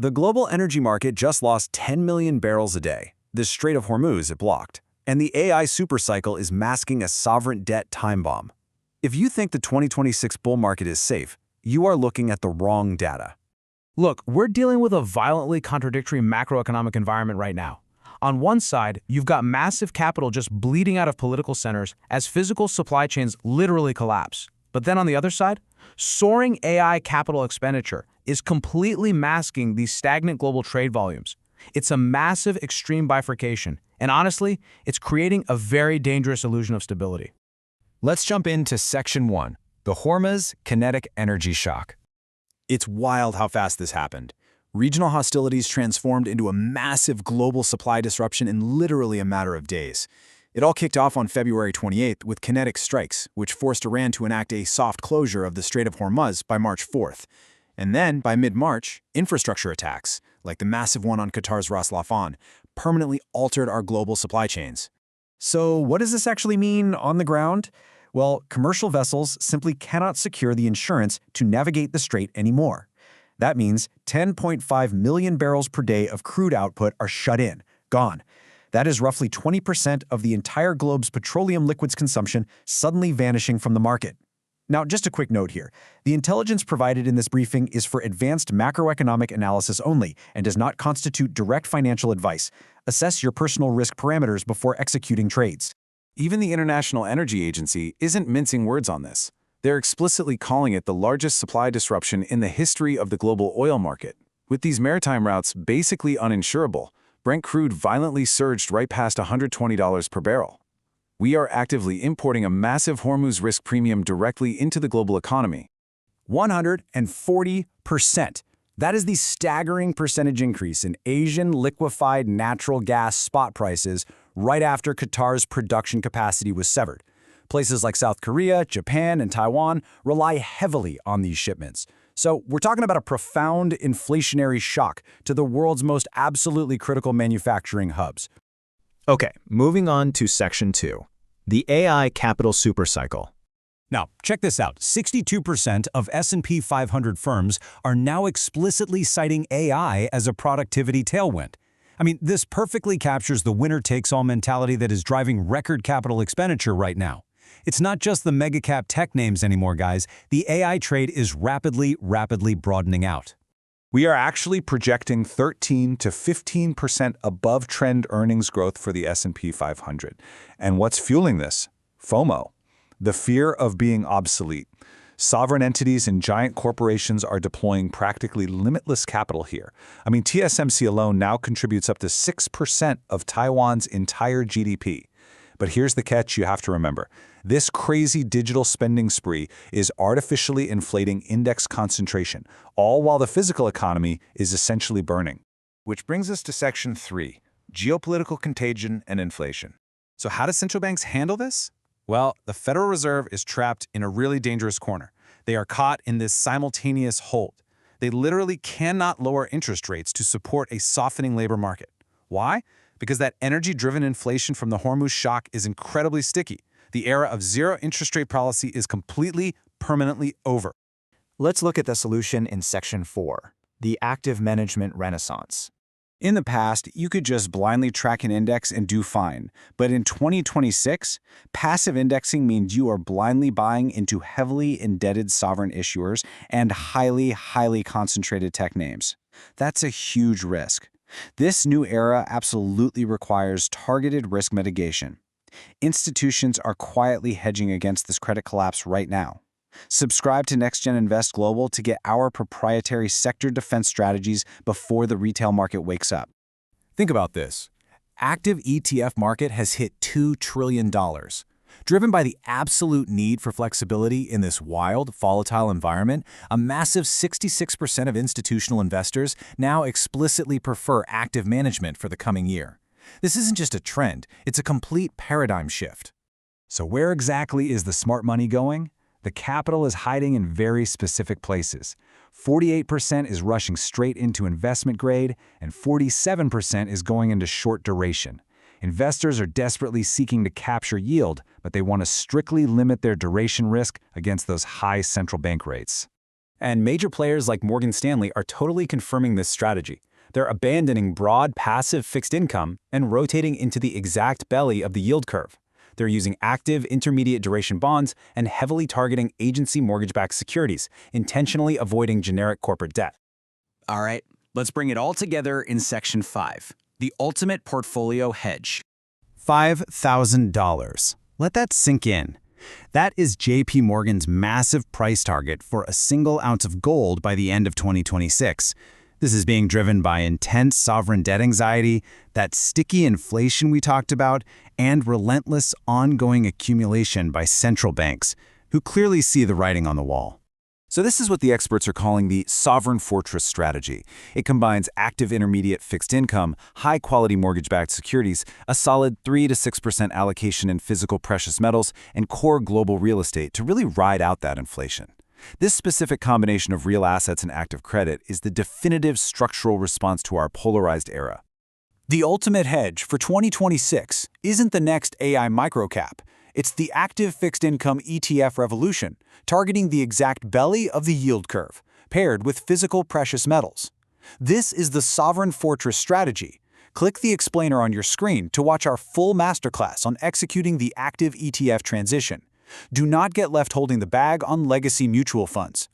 The global energy market just lost 10 million barrels a day. The Strait of Hormuz it blocked. And the AI supercycle is masking a sovereign debt time bomb. If you think the 2026 bull market is safe, you are looking at the wrong data. Look, we're dealing with a violently contradictory macroeconomic environment right now. On one side, you've got massive capital just bleeding out of political centers as physical supply chains literally collapse. But then on the other side, soaring AI capital expenditure is completely masking these stagnant global trade volumes. It's a massive extreme bifurcation, and honestly, it's creating a very dangerous illusion of stability. Let's jump into Section 1, the Hormuz kinetic energy shock. It's wild how fast this happened. Regional hostilities transformed into a massive global supply disruption in literally a matter of days. It all kicked off on February 28th with kinetic strikes, which forced Iran to enact a soft closure of the Strait of Hormuz by March 4th. And then, by mid-March, infrastructure attacks, like the massive one on Qatar's Ras Laffan, permanently altered our global supply chains. So what does this actually mean on the ground? Well, commercial vessels simply cannot secure the insurance to navigate the strait anymore. That means 10.5 million barrels per day of crude output are shut in, gone. That is roughly 20% of the entire globe's petroleum liquids consumption suddenly vanishing from the market. Now, just a quick note here. The intelligence provided in this briefing is for advanced macroeconomic analysis only and does not constitute direct financial advice. Assess your personal risk parameters before executing trades. Even the International Energy Agency isn't mincing words on this. They're explicitly calling it the largest supply disruption in the history of the global oil market. With these maritime routes basically uninsurable, Brent crude violently surged right past $120 per barrel. We are actively importing a massive Hormuz risk premium directly into the global economy. 140%. That is the staggering percentage increase in Asian liquefied natural gas spot prices right after Qatar's production capacity was severed. Places like South Korea, Japan, and Taiwan rely heavily on these shipments. So we're talking about a profound inflationary shock to the world's most absolutely critical manufacturing hubs. Okay, moving on to Section 2, the AI capital supercycle. Now, check this out. 62% of S&P 500 firms are now explicitly citing AI as a productivity tailwind. I mean, this perfectly captures the winner-takes-all mentality that is driving record capital expenditure right now. It's not just the mega-cap tech names anymore, guys. The AI trade is rapidly broadening out. We are actually projecting 13 to 15% above trend earnings growth for the S&P 500. And what's fueling this? FOMO, the fear of being obsolete. Sovereign entities and giant corporations are deploying practically limitless capital here. I mean, TSMC alone now contributes up to 6% of Taiwan's entire GDP. But here's the catch you have to remember. This crazy digital spending spree is artificially inflating index concentration, all while the physical economy is essentially burning. Which brings us to Section 3, Geopolitical Contagion and Inflation. So how do central banks handle this? Well, the Federal Reserve is trapped in a really dangerous corner. They are caught in this simultaneous hold. They literally cannot lower interest rates to support a softening labor market. Why? Because that energy-driven inflation from the Hormuz shock is incredibly sticky. The era of zero interest rate policy is completely, permanently over. Let's look at the solution in Section 4, the active management renaissance. In the past, you could just blindly track an index and do fine. But in 2026, passive indexing means you are blindly buying into heavily indebted sovereign issuers and highly concentrated tech names. That's a huge risk. This new era absolutely requires targeted risk mitigation. Institutions are quietly hedging against this credit collapse right now. Subscribe to NextGen Invest Global to get our proprietary sector defense strategies before the retail market wakes up. Think about this. Active ETF market has hit $2 trillion. Driven by the absolute need for flexibility in this wild, volatile environment, a massive 66% of institutional investors now explicitly prefer active management for the coming year. This isn't just a trend, it's a complete paradigm shift. So where exactly is the smart money going? The capital is hiding in very specific places. 48% is rushing straight into investment grade, and 47% is going into short duration. Investors are desperately seeking to capture yield, but they want to strictly limit their duration risk against those high central bank rates. And major players like Morgan Stanley are totally confirming this strategy. They're abandoning broad passive fixed income and rotating into the exact belly of the yield curve. They're using active intermediate duration bonds and heavily targeting agency mortgage-backed securities, intentionally avoiding generic corporate debt. All right, let's bring it all together in Section 5, the ultimate portfolio hedge. $5,000. Let that sink in. That is JP Morgan's massive price target for a single ounce of gold by the end of 2026. This is being driven by intense sovereign debt anxiety, that sticky inflation we talked about, and relentless ongoing accumulation by central banks, who clearly see the writing on the wall. So this is what the experts are calling the sovereign fortress strategy. It combines active intermediate fixed income, high-quality mortgage-backed securities, a solid 3 to 6% allocation in physical precious metals, and core global real estate to really ride out that inflation. This specific combination of real assets and active credit is the definitive structural response to our polarized era. The ultimate hedge for 2026 isn't the next AI microcap. It's the active fixed income ETF revolution, targeting the exact belly of the yield curve, paired with physical precious metals. This is the sovereign fortress strategy. Click the explainer on your screen to watch our full masterclass on executing the active ETF transition. Do not get left holding the bag on legacy mutual funds.